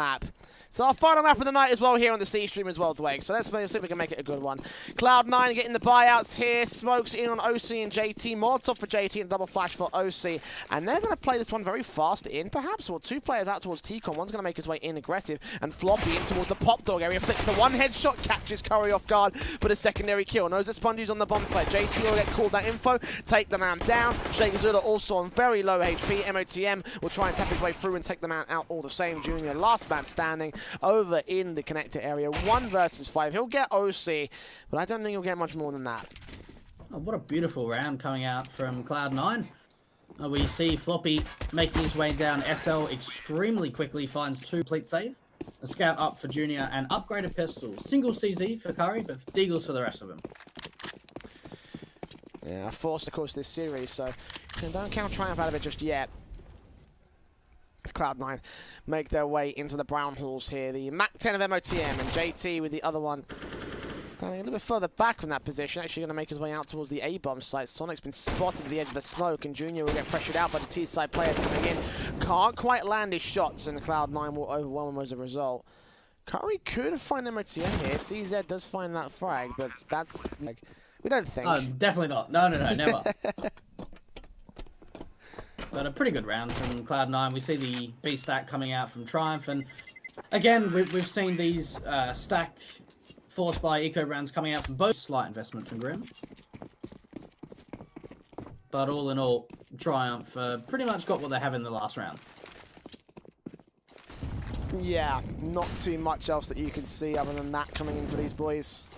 map. So our final map of the night as well here on the C stream as well, Dwayne. So let's see if we can make it a good one. Cloud9 getting the buyouts here. Smokes in on OC and JT. Molotov for JT and double flash for OC. And they're going to play this one very fast in, perhaps. Or two players out towards T-Con. One's going to make his way in aggressive. And Floppy in towards the pop dog area. Flicks the one headshot. Catches Curry off guard for the secondary kill. Knows that Spongy's on the bomb site. JT will get called that info. Take the man down. Shakezullah also on very low HP. MOTM will try and tap his way through and take the man out all the same. Junior, last man standing over in the connector area. 1 versus 5. He'll get OC, but I don't think he'll get much more than that. Oh, what a beautiful round coming out from Cloud9. We see Floppy making his way down SL extremely quickly, finds 2 complete save. A scout up for Junior and upgraded pistol. Single CZ for Curry, but Deagles for the rest of them. Yeah, forced of course this series, so don't count Triumph out of it just yet. It's Cloud9 make their way into the brown halls here. The Mac 10 of MOTM and JT with the other one standing a little bit further back from that position. Actually going to make his way out towards the A-bomb site. Sonic's been spotted at the edge of the smoke, and Junior will get pressured out by the T-side players coming in. Can't quite land his shots, and Cloud9 will overwhelm him as a result. Curry could find MOTM here. CZ does find that frag, but that's like, we don't think. Oh, definitely not. No, never. But a pretty good round from Cloud9. We see the B stack coming out from Triumph, and again we've seen these stack forced by eco rounds coming out from both. Slight investment from Grim, but all in all, Triumph pretty much got what they have in the last round. Yeah, not too much else that you can see other than that coming in for these boys.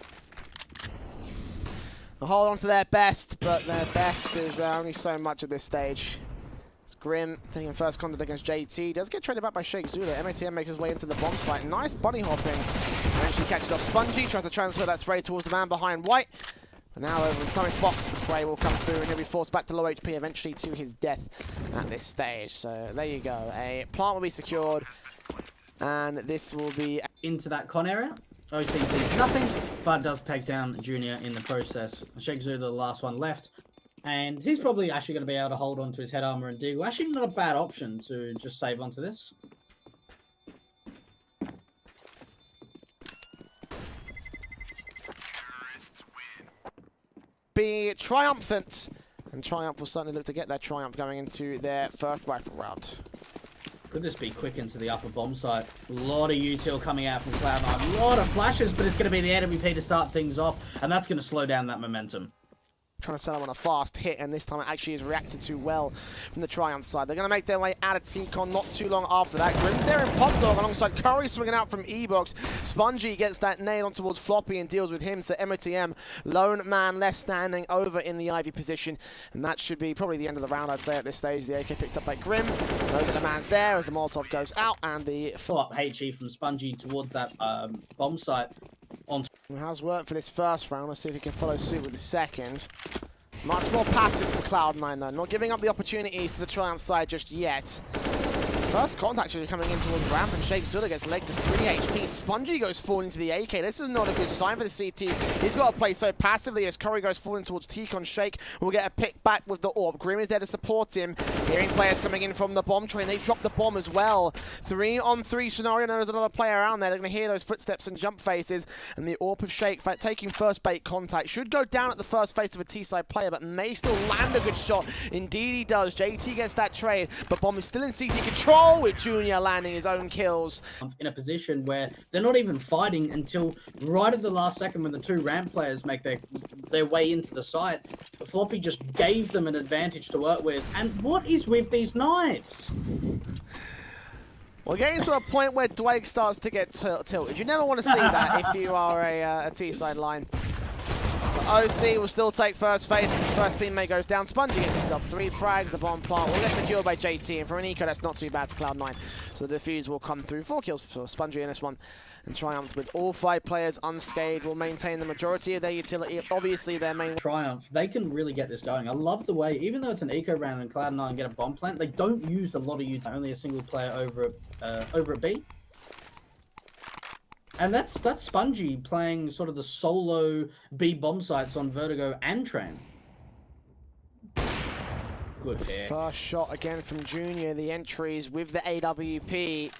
They'll hold on to their best, but their best is only so much at this stage. Grim taking first contact against JT. Does get traded back by Shakezullah. MOTM makes his way into the bomb site. Nice bunny hopping. Eventually catches off Spongy. Tries to transfer that spray towards the man behind White. But now over in the sunny spot, the spray will come through and he'll be forced back to low HP, eventually to his death at this stage. So there you go. A plant will be secured. And this will be into that con area. OC sees nothing, but does take down Junior in the process. Shakezullah, the last one left. And he's probably actually going to be able to hold on to his head armor and Deagle. Actually not a bad option to just save onto this. Be triumphant. And Triumph will certainly look to get their triumph going into their first rifle round. Could this be quick into the upper bomb site? A lot of util coming out from Cloud9. A lot of flashes, but it's going to be the AWP to start things off. And that's going to slow down that momentum. Trying to sell him on a fast hit, and this time it actually is reacted to well from the Triumph side. They're going to make their way out of T-Con not too long after that. Grim's there in Pop Dog alongside Curry swinging out from E-Box. Spongy gets that nail on towards Floppy and deals with him. So MOTM, lone man left standing over in the Ivy position. And that should be probably the end of the round, I'd say, at this stage. The AK picked up by Grim. Knows that the man's there as the Molotov goes out, and the follow-up HE from Spongy towards that bomb site. How's worked for this first round? Let's see if he can follow suit with the second. Much more passive from Cloud9 though, not giving up the opportunities to the Triumph side just yet. First contact actually coming in towards ramp, and Shakezullah gets legged to 3 HP. Spongy goes full into the AK. This is not a good sign for the CTs. He's got to play so passively as Curry goes full in towards T-Con. Shake will get a pick back with the AWP. Grim is there to support him. Hearing players coming in from the bomb train. They drop the bomb as well. 3-on-3 scenario. There's another player around there. They're going to hear those footsteps and jump faces. And the AWP of Shake, taking first bait contact. Should go down at the first face of a T-side player, but may still land a good shot. Indeed he does. JT gets that trade, but bomb is still in CT control, with Junior landing his own kills. In a position where they're not even fighting until right at the last second when the 2 ramp players make their way into the site. Floppy just gave them an advantage to work with. And what is with these knives? Well, getting to a point where Dwayne starts to get tilted. You never want to see that if you are a T-side line. OC will still take first face. His first teammate goes down. Spongy gets himself 3 frags. The bomb plant will get secured by JT. And for an eco, that's not too bad for Cloud9. So the defuse will come through. 4 kills for Spongy in this one. And Triumph, with all 5 players unscathed, will maintain the majority of their utility. Obviously, their main... Triumph, they can really get this going. I love the way, even though it's an eco round and Cloud9 get a bomb plant, they don't use a lot of utility. Only a single player over a B. And that's Spongy playing sort of the solo B bomb sites on Vertigo and Train. Good pick. First shot again from Junior. The entries with the AWP.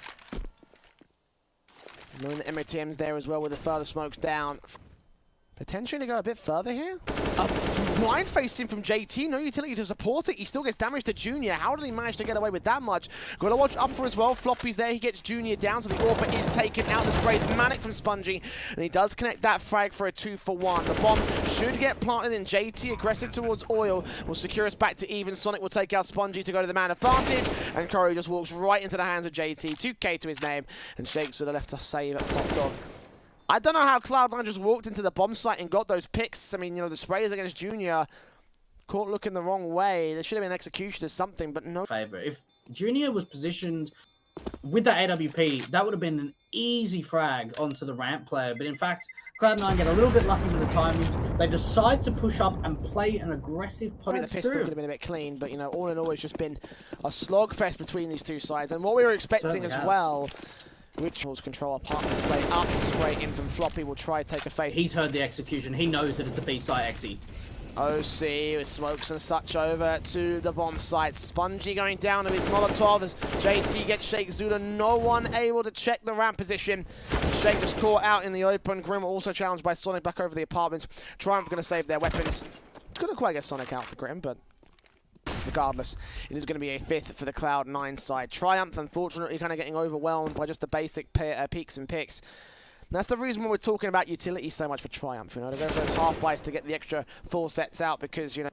Knowing the MATM's there as well with the further smokes down. Potentially to go a bit further here. Blind facing from JT, no utility to support it. He still gets damage to Junior. How did he manage to get away with that much? Got to watch Upper as well. Floppy's there. He gets Junior down, so the Orpa is taken out. The spray's manic from Spongy, and he does connect that frag for a 2-for-1. The bomb should get planted in. JT aggressive towards Oil will secure us back to even. Sonic will take out Spongy to go to the man advantage, and Curry just walks right into the hands of JT. 2K to his name, and Shakezullah left to save at top dog. I don't know how Cloud9 just walked into the bomb site and got those picks. I mean, you know, the sprays against Junior caught looking the wrong way. There should have been execution or something, but no. If Junior was positioned with the AWP, that would have been an easy frag onto the ramp player. But in fact, Cloud9 get a little bit lucky with the timings. They decide to push up and play an aggressive play. The pistol could have been a bit clean, but, you know, all in all, it's just been a slogfest between these two sides. And what we were expecting as well, which will control apartment spray up and spray in from Floppy, will try to take a fade. He's heard the execution. He knows that it's a B-side exie. OC with smokes and such over to the bomb site. Spongy going down to his Molotov as JT gets Shakezullah. No one able to check the ramp position. Shake just caught out in the open. Grim also challenged by Sonic back over the apartments. Triumph going to save their weapons. Couldn't quite get Sonic out for Grim, but regardless, it is going to be a 5th for the Cloud9 side. Triumph, unfortunately, kind of getting overwhelmed by just the basic peeks and picks. And that's the reason why we're talking about utility so much for Triumph. You know, to go for those half bites to get the extra 4 sets out because, you know.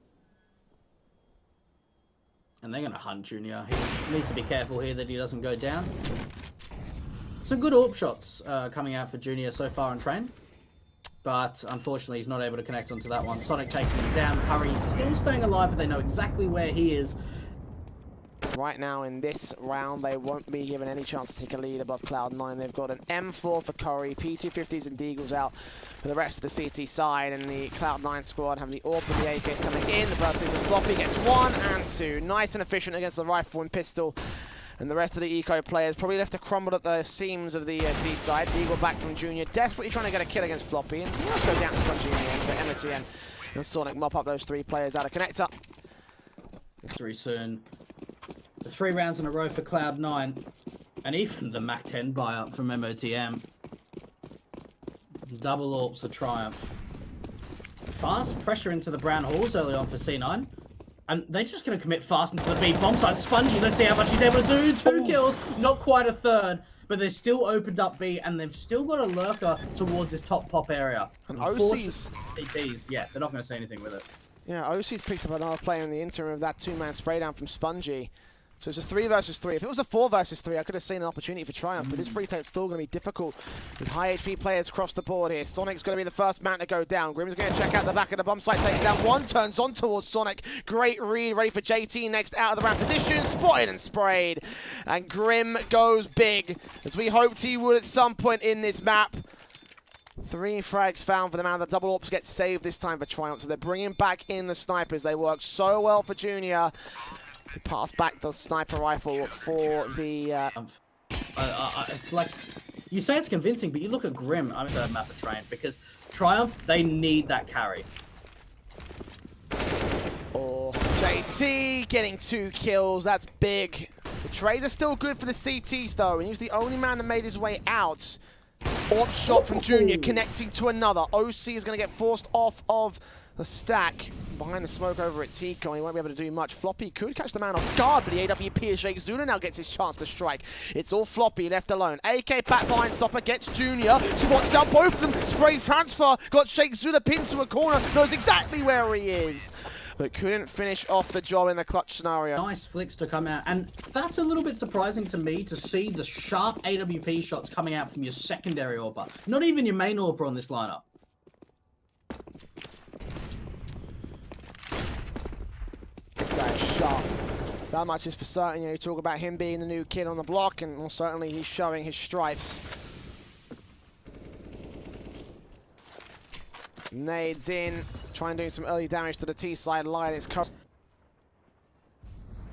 And they're going to hunt Junior. He needs to be careful here that he doesn't go down. Some good AWP shots coming out for Junior so far on train. But unfortunately, he's not able to connect onto that one. Sonic taking him down. Curry still staying alive, but they know exactly where he is. Right now in this round, they won't be given any chance to take a lead above Cloud9. They've got an M4 for Curry, P250s and Deagles out for the rest of the CT side, and the Cloud9 squad have the AWP and the AKs coming in. The burst with Floppy gets 1 and 2. Nice and efficient against the rifle and pistol. And the rest of the eco players probably left to crumble at the seams of the T side. Deagle back from Junior, desperately trying to get a kill against Floppy. And he must go down to Spongy in the end. So MTN and Sonic mop up those 3 players out of connector. Very soon. The 3 rounds in a row for Cloud9. And even the MAC-10 buyout from MOTM. Double AWPs to Triumph. Fast pressure into the brown halls early on for C9. And they're just going to commit fast into the B bomb side. Spongy, let's see how much he's able to do. 2 kills, not quite a third. But they've still opened up B, and they've still got a lurker towards this top pop area. And OC's... yeah, they're not going to say anything with it. Yeah, OC's picked up another player in the interim of that 2-man spray down from Spongy. So it's a 3 versus 3. If it was a 4 versus 3, I could have seen an opportunity for Triumph, but this retake's still going to be difficult with high HP players across the board here. Sonic's going to be the first man to go down. Grim's going to check out the back of the bomb site, takes down 1, turns on towards Sonic. Great read, ready for JT next out of the ramp position. Spotted and sprayed. And Grim goes big, as we hoped he would at some point in this map. 3 frags found for the man. The double AWPs get saved this time for Triumph, so they're bringing back in the snipers. They work so well for Junior. He passed back the sniper rifle for the... like, you say it's convincing, but you look at Grim, I'm going to map a train, because Triumph, they need that carry. Or JT getting 2 kills, that's big. The trades are still good for the CTs though, and he was the only man that made his way out. AWP shot from Junior connecting to another. OC is going to get forced off of the stack behind the smoke over at Tico. He won't be able to do much. Floppy could catch the man off guard, but the AWP is Shakezullah now gets his chance to strike. It's all Floppy left alone. AK back behind stopper, gets Junior, spots out both of them, spray transfer, got Shakezullah pinned to a corner, knows exactly where he is, but couldn't finish off the job in the clutch scenario. Nice flicks to come out, and that's a little bit surprising to me to see the sharp AWP shots coming out from your secondary AWPer. Not even your main AWPer on this lineup. This guy is sharp. That much is for certain. You know, you talk about him being the new kid on the block, and well, certainly he's showing his stripes. Nades in, trying to do some early damage to the T side line. It's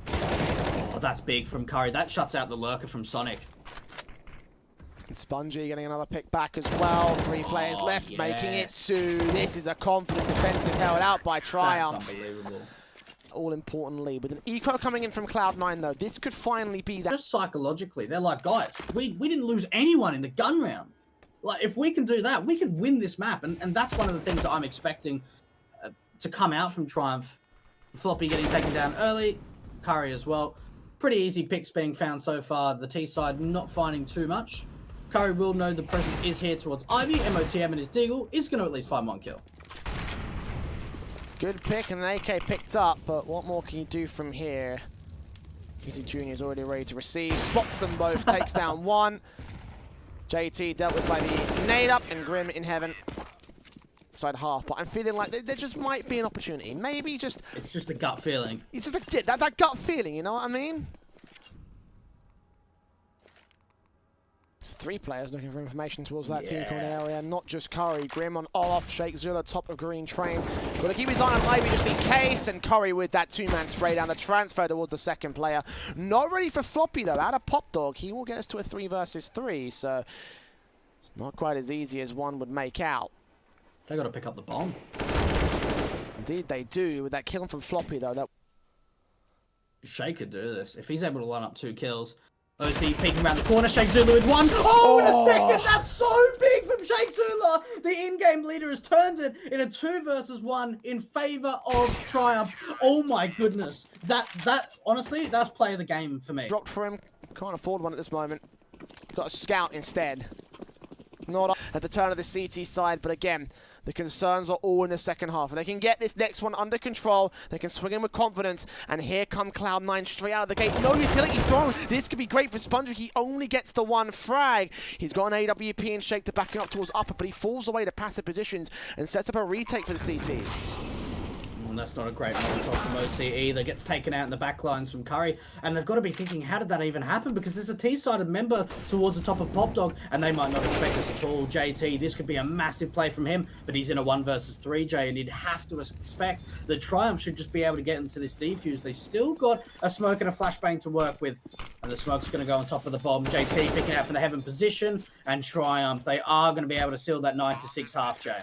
Oh, that's big from Curry. That shuts out the lurker from Sonic. And Spongy getting another pick back as well. 3 players left, yes. making it 2. This is a confident defensive held out by Triumph. That's unbelievable. All importantly, with an eco coming in from Cloud9 though, this could finally be that. Just psychologically, they're like, guys, we didn't lose anyone in the gun round. Like, if we can do that, we can win this map. And that's one of the things that I'm expecting to come out from Triumph. Floppy getting taken down early, Curry as well. Pretty easy picks being found so far. The T side not finding too much. Curry will know the presence is here towards Ivy. MOTM and his Deagle is going to at least find one kill. Good pick and an AK picked up, but what more can you do from here? Easy Junior is already ready to receive. Spots them both, takes down one. JT dealt with by the nade up and Grim in heaven. Side half, but I'm feeling like there just might be an opportunity. Maybe just... It's just a gut feeling. It's just like that gut feeling, you know what I mean? It's 3 players looking for information towards that team corner area. Not just Curry. Grim on off. Shakezullah top of green train. Got to keep his eye on Ivy just in case. And Curry with that 2-man spray down the transfer towards the second player. Not ready for Floppy though. Out of Pop Dog, he will get us to a 3 versus 3. So it's not quite as easy as one would make out. They got to pick up the bomb. Indeed they do. With that kill from Floppy though. That Shay could do this. If he's able to line up 2 kills. OC peeking around the corner. Shakezullah with 1. Oh, in a second. That's so big from Shakezullah. The in-game leader has turned it in a 2 versus 1 in favor of Triumph. Oh my goodness. That honestly, that's play of the game for me. dropped for him. Can't afford one at this moment. Got a scout instead. Not at the turn of the CT side, but again, the concerns are all in the second half. If they can get this next one under control, they can swing in with confidence, and here come Cloud9 straight out of the gate. No utility thrown. This could be great for Sponge. He only gets the 1 frag. He's got an AWP and Shake to back him up towards upper, but he falls away to passive positions and sets up a retake for the CTs. And that's not a great moment from OC either. Gets taken out in the back lines from Curry. And they've got to be thinking, how did that even happen? Because there's a T-sided member towards the top of Pop Dog, and they might not expect this at all. JT, this could be a massive play from him, but he's in a 1 versus 3, Jay, and you'd have to expect that Triumph should just be able to get into this defuse. They still got a smoke and a flashbang to work with, and the smoke's going to go on top of the bomb. JT picking out from the heaven position, and Triumph, they are going to be able to seal that 9-6 half, Jay.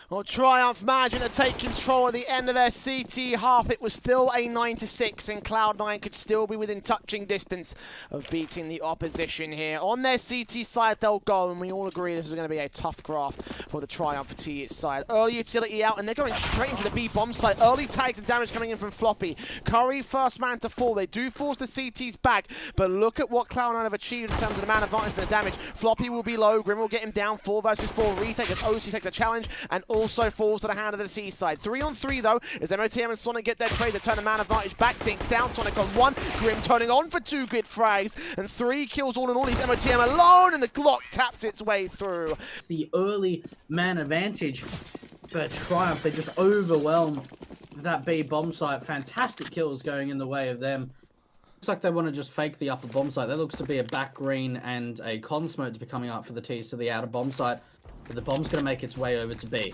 Well, Triumph managing to take control at the end of their CT half. It was still a 9-6, and Cloud9 could still be within touching distance of beating the opposition here. On their CT side, they'll go, and we all agree this is going to be a tough graft for the Triumph T side. Early utility out, and they're going straight into the B bomb site. Early tags and damage coming in from Floppy. Curry, first man to fall. They do force the CTs back, but look at what Cloud9 have achieved in terms of the man advantage and the damage. Floppy will be low. Grim will get him down 4 versus 4. Retake as OC take the challenge, and also falls to the hand of the T side. 3-on-3 though, as MOTM and Sonic get their trade. They turn the man advantage back. Dinks down. Sonic on 1. Grim turning on for 2 good frags, and 3 kills all in all. He's MOTM alone, and the Glock taps its way through. It's the early man advantage, but Triumph, they just overwhelm that B bomb site. Fantastic kills going in the way of them. Looks like they want to just fake the upper bomb site. There looks to be a back green and a con smoke to be coming up for the T's to the outer bomb site, but the bomb's going to make its way over to B.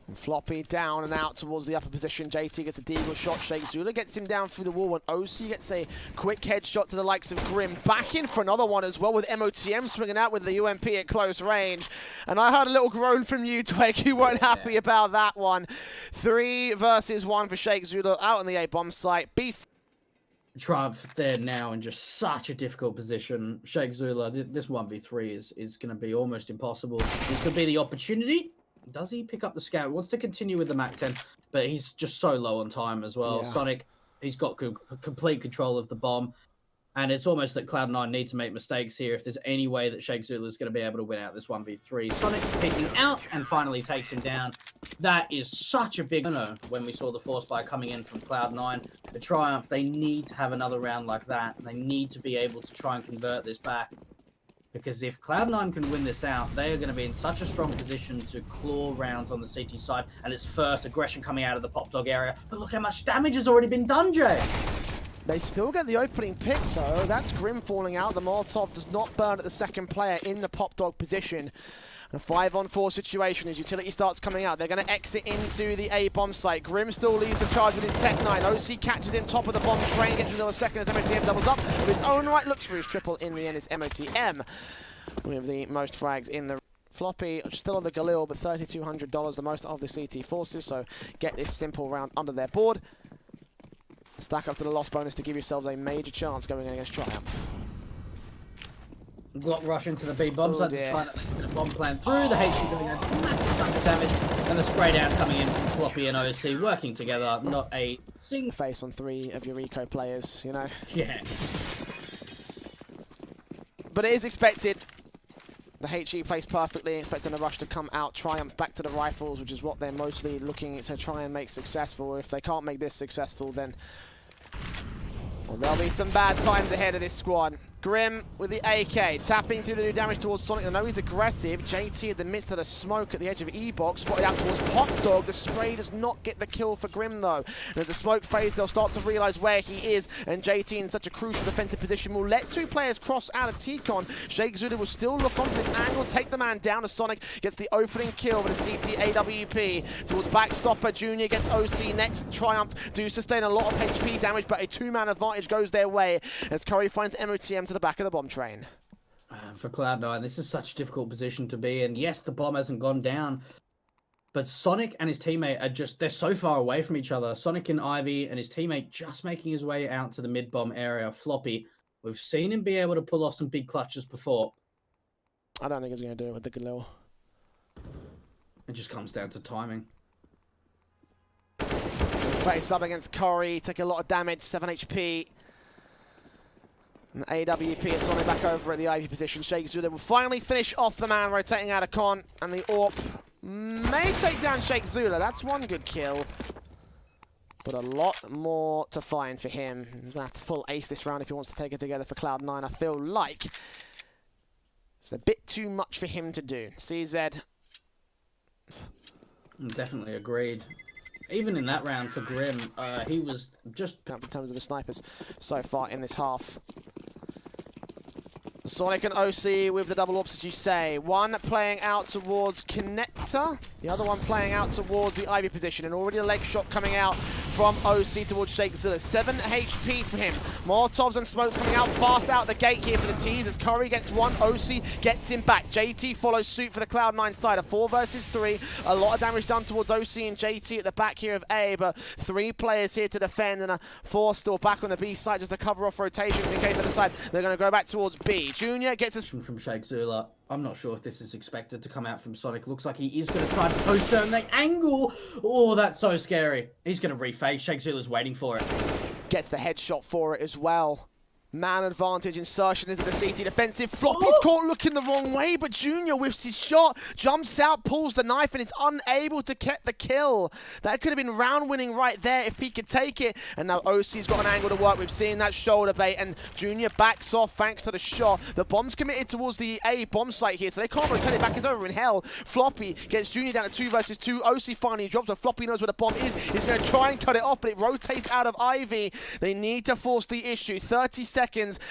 And Floppy down and out towards the upper position. JT gets a deagle shot. Shakezullah gets him down through the wall, and OC gets a quick headshot to the likes of Grim. Back in for another one as well, with MOTM swinging out with the UMP at close range. And I heard a little groan from you, Twig. You weren't happy about that one. 3 versus 1 for Shakezullah out on the A bomb site. Beast. Triumph, they're now in just such a difficult position. Shakezullah, this 1v3 is going to be almost impossible. This could be the opportunity. Does he pick up the scout? Wants to continue with the MAC-10, but he's just so low on time as well. Yeah. Sonic, he's got complete control of the bomb, and it's almost that Cloud9 need to make mistakes here if there's any way that Shakezullah is going to be able to win out this 1v3. Sonic's picking out and finally takes him down. That is such a big no when we saw the force buy coming in from Cloud9. The Triumph, they need to have another round like that. They need to be able to try and convert this back. Because if Cloud9 can win this out, they are going to be in such a strong position to claw rounds on the CT side. And it's first aggression coming out of the Pop Dog area. But look how much damage has already been done, Jay. They still get the opening pick, though. That's Grim falling out. The Molotov does not burn at the second player in the Pop Dog position. The 5-on-4 situation as utility starts coming out. They're going to exit into the A bomb site. Grim still leads the charge with his Tech 9. OC catches him top of the bomb train, gets another second as MOTM doubles up. With his own right, looks for his triple in the end. It's MOTM with the most frags in the Floppy. Still on the Galil, but $3,200, the most of the CT forces. So get this simple round under their board. Stack up to the loss bonus to give yourselves a major chance going against Triumph. Block rush into the B bomb site to dear. try and get a bomb plan through. The HG doing a massive chunk of damage, and the spray down coming in from Floppy and OC working together. Not a single face on 3 of your Eco players, you know. Yeah. But it is expected. The HE plays perfectly, expecting a rush to come out. Triumph back to the rifles, which is what they're mostly looking to try and make successful. If they can't make this successful, then well, there'll be some bad times ahead of this squad. Grim with the AK, tapping through to do damage towards Sonic. I know he's aggressive. JT in the midst of the smoke at the edge of E-Box, spotted out towards Hot Dog. The spray does not get the kill for Grim though. And as the smoke fades, they'll start to realise where he is. And JT in such a crucial defensive position will let 2 players cross out of T-Con. Shakezullah will still look onto this angle, take the man down as Sonic gets the opening kill with a CT AWP. Towards Backstopper, Junior gets OC next. Triumph do sustain a lot of HP damage, but a 2-man advantage goes their way as Curry finds MOTM to the back of the bomb train. For Cloud9, this is such a difficult position to be in. Yes, the bomb hasn't gone down, but Sonic and his teammate are just, they're so far away from each other. Sonic and Ivy and his teammate just making his way out to the mid-bomb area. Floppy, we've seen him be able to pull off some big clutches before. I don't think he's going to do it with the Galil. It just comes down to timing. Face up against Curry, take a lot of damage, 7 HP. And AWP is Sonic back over at the Ivy position. Shakezullah will finally finish off the man rotating out of Con, and the AWP may take down Shakezullah. That's one good kill, but a lot more to find for him. He's going to have to full ace this round if he wants to take it together for Cloud9. I feel like it's a bit too much for him to do. CZ. Definitely agreed. Even in that round for Grim, he was just... in terms of the snipers so far in this half. Sonic and OC with the double ops, as you say. One playing out towards Connector, the other one playing out towards the Ivy position, and already a leg shot coming out from OC towards Shakezullah. 7 HP for him. Molotovs and smokes coming out fast out the gate here for the Tees as Curry gets one, OC gets him back. JT follows suit for the Cloud9 side. A 4 versus 3. A lot of damage done towards OC and JT at the back here of A, but 3 players here to defend and a 4 still back on the B side just to cover off rotations in case they decide they're going to go back towards B. Junior gets us from Shakezullah. I'm not sure if this is expected to come out from Sonic. Looks like he is going to try to post turn the angle. Oh, that's so scary. He's going to rephase. Shakezullah's waiting for it. Gets the headshot for it as well. Man advantage, insertion into the CT defensive. Floppy's caught looking the wrong way, but Junior whiffs his shot, jumps out, pulls the knife, and is unable to get the kill. That could have been round winning right there if he could take it. And now OC's got an angle to work with, seeing that shoulder bait, and Junior backs off thanks to the shot. The bomb's committed towards the A bomb site here, so they can't rotate it back. It's over in hell. Floppy gets Junior down to 2 versus 2. OC finally drops, but Floppy knows where the bomb is. He's going to try and cut it off, but it rotates out of Ivy. They need to force the issue. 30 seconds,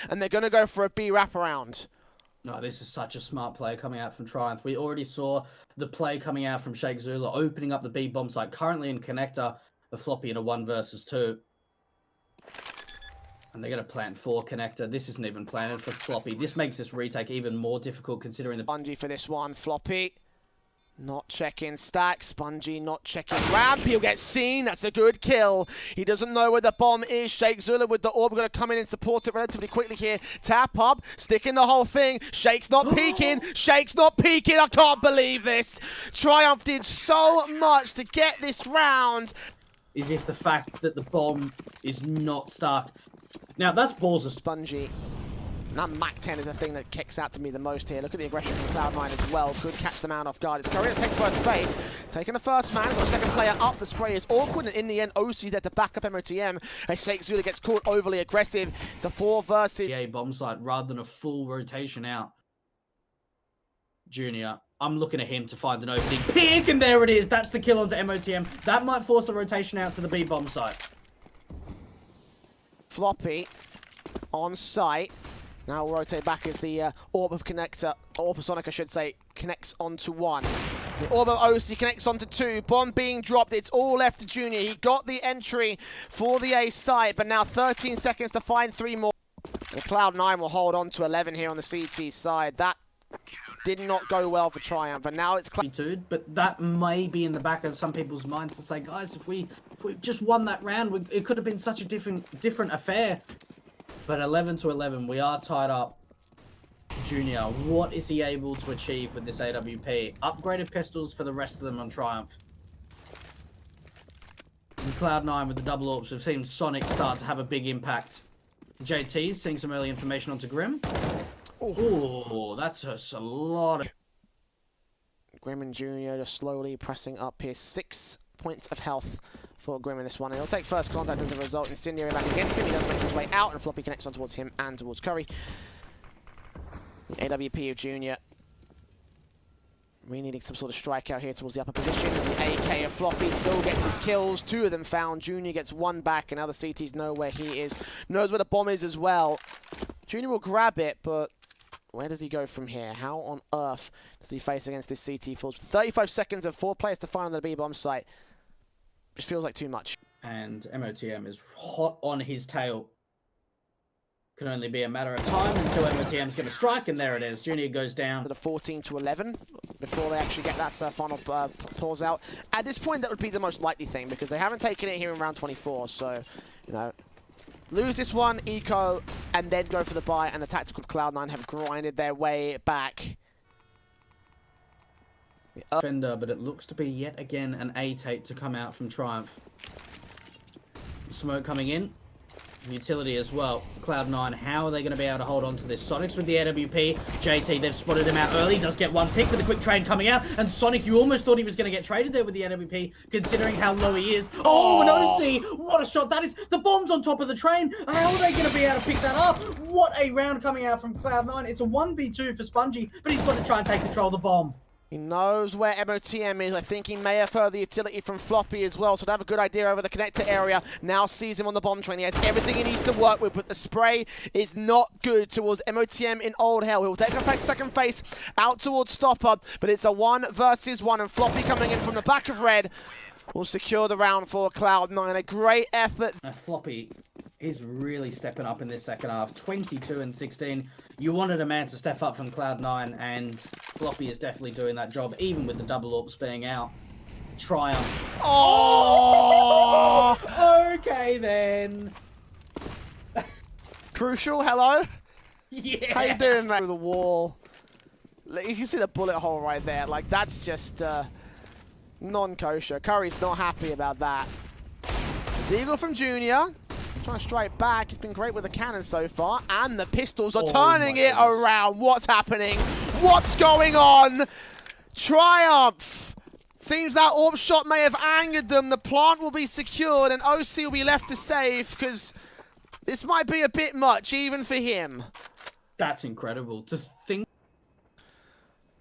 and they're going to go for a B wraparound. No, this is such a smart play coming out from Triumph. We already saw the play coming out from Shakezullah, opening up the B bomb site, currently in Connector, a Floppy in a 1 versus 2. And they're going to plant 4 Connector. This isn't even planted for Floppy. This makes this retake even more difficult considering the... Bungie for this one. Floppy not checking stack. Spongy not checking ramp. He'll get seen. That's a good kill. He doesn't know where the bomb is. Shakezullah with the orb. We're going to come in and support it relatively quickly here. Tap up. Sticking the whole thing. Shake's not peeking. Shake's not peeking. I can't believe this. Triumph did so much to get this round. Is if the fact that the bomb is not stuck. Now, that's balls of Spongy. And that MAC-10 is the thing that kicks out to me the most here. Look at the aggression from Cloud9 as well. Could catch the man off guard. It's Curry that takes first phase. Taking the first man. Got a second player up. The spray is awkward. And in the end, OC's there to back up MOTM. As Shakezullah gets caught overly aggressive. It's a 4 versus... A bomb site rather than a full rotation out. Junior. I'm looking at him to find an opening. Pick! And there it is. That's the kill onto MOTM. That might force the rotation out to the B bomb site. Floppy on site. Now we'll rotate back as the Orb of Connector, Orb of Sonic I should say, connects onto 1. The Orb of OC connects onto 2. Bomb being dropped. It's all left to Junior. He got the entry for the A site, but now 13 seconds to find 3 more. And Cloud9 will hold on to 11 here on the CT side. That did not go well for Triumph, and now it's... But that may be in the back of some people's minds to say, guys, if we just won that round, it could have been such a different affair. But 11 to 11, we are tied up. Junior, what is he able to achieve with this AWP? Upgraded pistols for the rest of them on Triumph. And Cloud9 with the double orbs, we've seen Sonic start to have a big impact. JT's seeing some early information onto Grim. Oh, that's just a lot of... Grim and Junior just slowly pressing up here. 6 points of health for Grim in this one. And he'll take first contact as a result. Incendiary back against him. He does make his way out, and Floppy connects on towards him and towards Curry. The AWP of Junior. Really needing some sort of strikeout here towards the upper position. The AK of Floppy still gets his kills. 2 of them found. Junior gets 1 back, and now the CTs know where he is. Knows where the bomb is as well. Junior will grab it, but where does he go from here? How on earth does he face against this CT force? 35 seconds and 4 players to find on the B bomb site. Just feels like too much. And MOTM is hot on his tail. Can only be a matter of time until MOTM's going to strike, and there it is. Junior goes down. To the 14-11 before they actually get that final pause out. At this point, that would be the most likely thing because they haven't taken it here in round 24. So, you know, lose this one, eco, and then go for the buy. And the tactical Cloud9 have grinded their way back. Defender, but it looks to be yet again an A tape to come out from Triumph. Smoke coming in. Utility as well. Cloud9, how are they going to be able to hold on to this? Sonic's with the AWP. JT, they've spotted him out early. Does get 1 pick with a quick trade coming out. And Sonic, you almost thought he was going to get traded there with the AWP, considering how low he is. Oh, notice what a shot that is. The bomb's on top of the train. How are they going to be able to pick that up? What a round coming out from Cloud9. It's a 1v2 for Spongy, but he's got to try and take control of the bomb. He knows where MOTM is. I think he may have heard the utility from Floppy as well, so to have a good idea over the connector area. Now sees him on the bomb train. He has everything he needs to work with, but the spray is not good towards MOTM in Old Hell. He'll take a second face out towards Stopper, but it's a 1 versus 1, and Floppy coming in from the back of Red will secure the round for Cloud9. A great effort. Floppy is really stepping up in this second half. 22 and 16. You wanted a man to step up from Cloud9, and Floppy is definitely doing that job, even with the double orbs being out. Triumph. Oh! Okay, then. Crucial, hello? Yeah. How you doing, mate? Through the wall. You can see the bullet hole right there. Like, that's just non-kosher. Curry's not happy about that. Deagle from Junior. Trying to strike back. He's been great with the cannon so far. And the pistols are turning it around. What's happening? What's going on? Triumph. Seems that orb shot may have angered them. The plant will be secured and OC will be left to save because this might be a bit much even for him. That's incredible to think.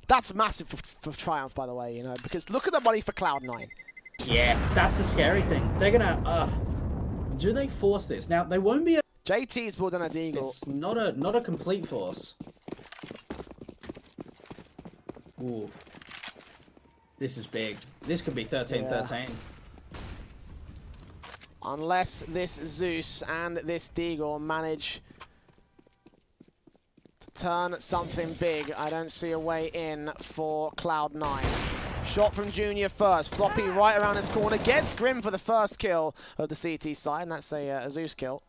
That's massive for Triumph, by the way, you know, because look at the money for Cloud9. Yeah, that's the scary thing. They're gonna, do they force this? Now, they won't be a... JT's pulled in a deagle. It's not a complete force. Ooh. This is big. This could be 13-13. Yeah. Unless this Zeus and this Deagle manage to turn something big, I don't see a way in for Cloud9. Shot from Junior first. Floppy right around his corner. Gets Grim for the first kill of the CT side, and that's a Zeus kill.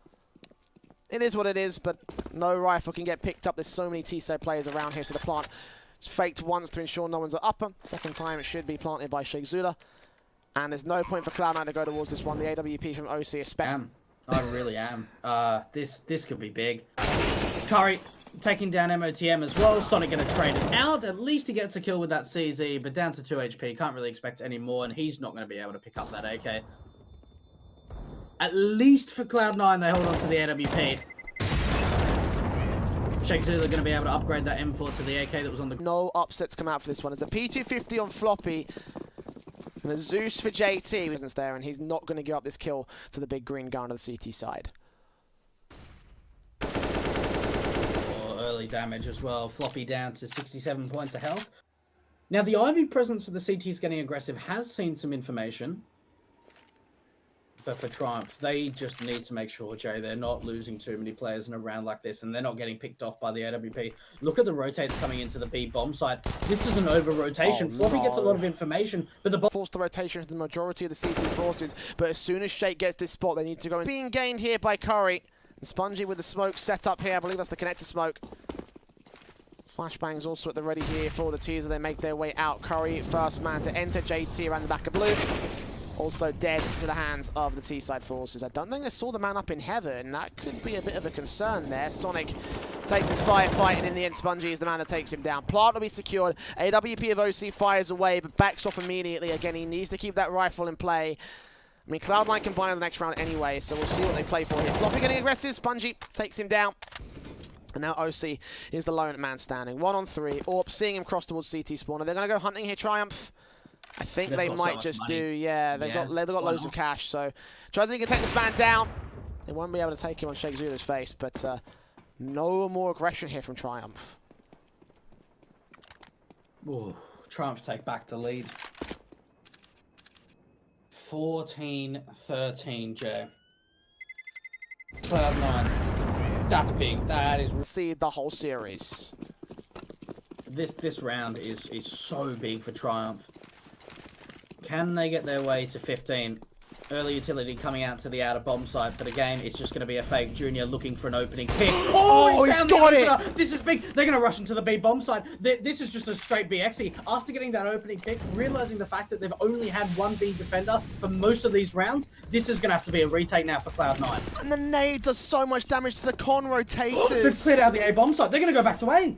It is what it is, but no rifle can get picked up. There's so many TSO players around here, so the plant is faked once to ensure no one's at upper. Second time it should be planted by Shakezullah. And there's no point for Cloud9 to go towards this one. The AWP from OC is I really am. This could be big. Curry taking down MOTM as well. Sonic going to trade it out. At least he gets a kill with that CZ, but down to 2 HP. Can't really expect any more, and he's not going to be able to pick up that AK. At least for Cloud9, they hold on to the AWP. Shakezullah going to be able to upgrade that M4 to the AK that was on the... No upsets come out for this one. There's a P250 on Floppy. And a Zeus for JT isn't there, and he's not going to give up this kill to the big green gun on the CT side. Early damage as well. Floppy down to 67 points of health. Now, the Ivy presence for the CTs getting aggressive has seen some information. But for Triumph, they just need to make sure, Jay, they're not losing too many players in a round like this, and they're not getting picked off by the AWP. Look at the rotates coming into the B bomb site. This is an over-rotation. Floppy gets a lot of information, but the bomb... Force the rotation for the majority of the CT forces, but as soon as Shake gets this spot, they need to go in. Being gained here by Curry. And Spongy with the smoke set up here. I believe that's the connector smoke. Flashbangs also at the ready here for the teaser. They make their way out. Curry, first man to enter. JT around the back of blue. Also dead to the hands of the T-side forces. I don't think they saw the man up in heaven. That could be a bit of a concern there. Sonic takes his firefight, and in the end, Spongy is the man that takes him down. Plant will be secured. AWP of OC fires away, but backs off immediately. Again, he needs to keep that rifle in play. I mean, Cloud9 can buy in the next round anyway, so we'll see what they play for here. Floppy getting aggressive. Spongy takes him down. And now OC is the lone man standing. 1 on 3. Orp seeing him cross towards CT spawn. Are they going to go hunting here, Triumph? I think they might just do, yeah. They've got loads of cash, so tries to take this man down. They won't be able to take him on Shakezullah's face, but no more aggression here from Triumph. Ooh, Triumph take back the lead. 14-13, Jay. Cloud9. That's big. That is. See the whole series. This round is so big for Triumph. Can they get their way to 15? Early utility coming out to the outer bomb site, but again, it's just going to be a fake Junior looking for an opening pick. Oh, he's got it! This is big. They're going to rush into the B bomb site. This is just a straight BXE. After getting that opening pick, realizing the fact that they've only had one B defender for most of these rounds, this is going to have to be a retake now for Cloud9. And the nade does so much damage to the con rotators. They've cleared out the A bomb site. They're going to go back to A.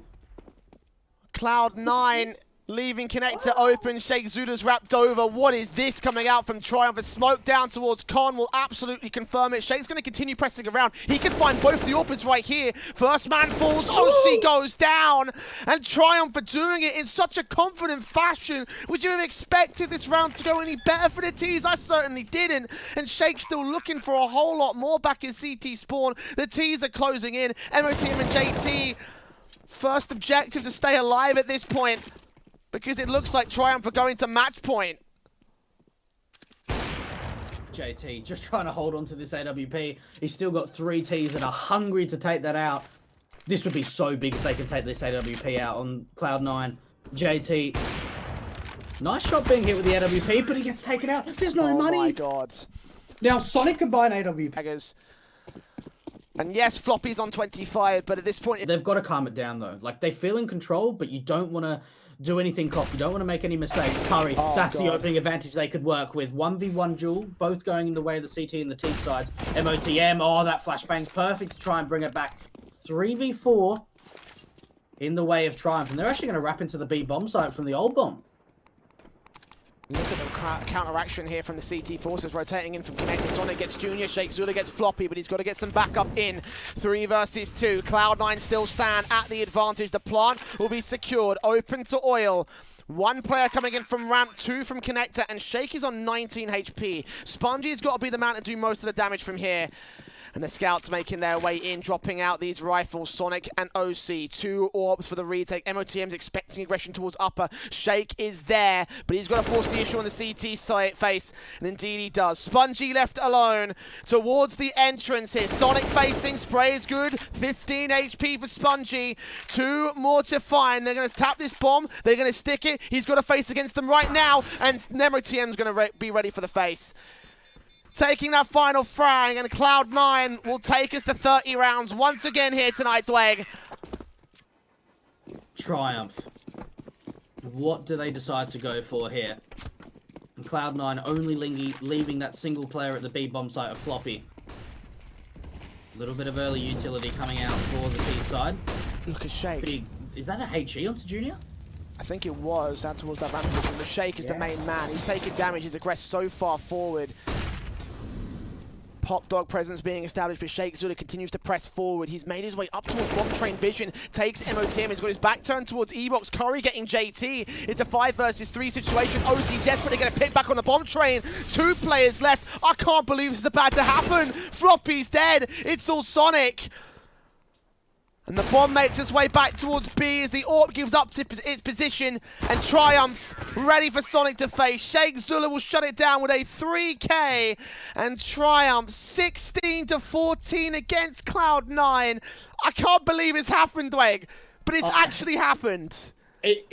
Cloud9 leaving connector open. Shakezullah's wrapped over. What is this coming out from Triumph? A smoke down towards Con will absolutely confirm it. Shake's going to continue pressing around. He can find both the Orpers right here. First man falls. OC goes down. And Triumph are doing it in such a confident fashion. Would you have expected this round to go any better for the T's? I certainly didn't. And Shake's still looking for a whole lot more back in CT spawn. The T's are closing in. MOTM and JT. First objective to stay alive at this point, because it looks like Triumph are going to match point. JT just trying to hold on to this AWP. He's still got 3 Ts and are hungry to take that out. This would be so big if they could take this AWP out on Cloud9. JT, nice shot being hit with the AWP, but he gets taken out. There's no money. Oh my god. Now Sonic can buy an AWP. And yes, Floppy's on 25, but at this point... They've got to calm it down, though. Like, they feel in control, but you don't want to do anything cocky. You don't want to make any mistakes. Curry, that's the opening advantage they could work with. 1v1 duel, both going in the way of the CT and the T sides. MOTM, oh, that flashbang's perfect to try and bring it back. 3v4 in the way of Triumph. And they're actually going to wrap into the B bomb site from the old bomb. Look at the counteraction here from the CT forces rotating in from connector. Sonic gets Junior, Shakezullah gets Floppy, but he's got to get some backup in. 3 versus 2. Cloud9 still stand at the advantage. The plant will be secured, open to oil. 1 player coming in from ramp, 2 from connector, and Shake is on 19 HP. Spongy's got to be the man to do most of the damage from here. And the scouts making their way in, dropping out these rifles. Sonic and OC, 2 orbs for the retake. MOTM's expecting aggression towards upper. Shake is there, but he's got to force the issue on the CT side face. And indeed he does. Spongy left alone towards the entrance here. Sonic facing, spray is good. 15 HP for Spongy. 2 more to find. They're going to tap this bomb. They're going to stick it. He's got a face against them right now. And MOTM's going to be ready for the face. Taking that final frag, and Cloud9 will take us to 30 rounds once again here tonight, Dweg. Triumph. What do they decide to go for here? Cloud9 only leaving that single player at the B bomb site of Floppy. A little bit of early utility coming out for the T side. Look at Shake. Big. Is that a HE onto Junior? I think it was, out towards that ramp position. The Shake is the main man. He's taking damage. He's aggressed so far forward. Pop dog presence being established, but Shakezullah continues to press forward. He's made his way up towards bomb train vision, takes MOTM, he's got his back turned towards E-Box. Curry getting JT. It's a 5 versus 3 situation. OC desperately going to pick back on the bomb train. 2 players left. I can't believe this is about to happen. Floppy's dead. It's all Sonic. And the bomb makes its way back towards B as the AWP gives up its position, and Triumph ready for Sonic to face. Shakezullah will shut it down with a 3K, and Triumph 16-14 against Cloud9. I can't believe it's happened, Dweg, but it's actually happened.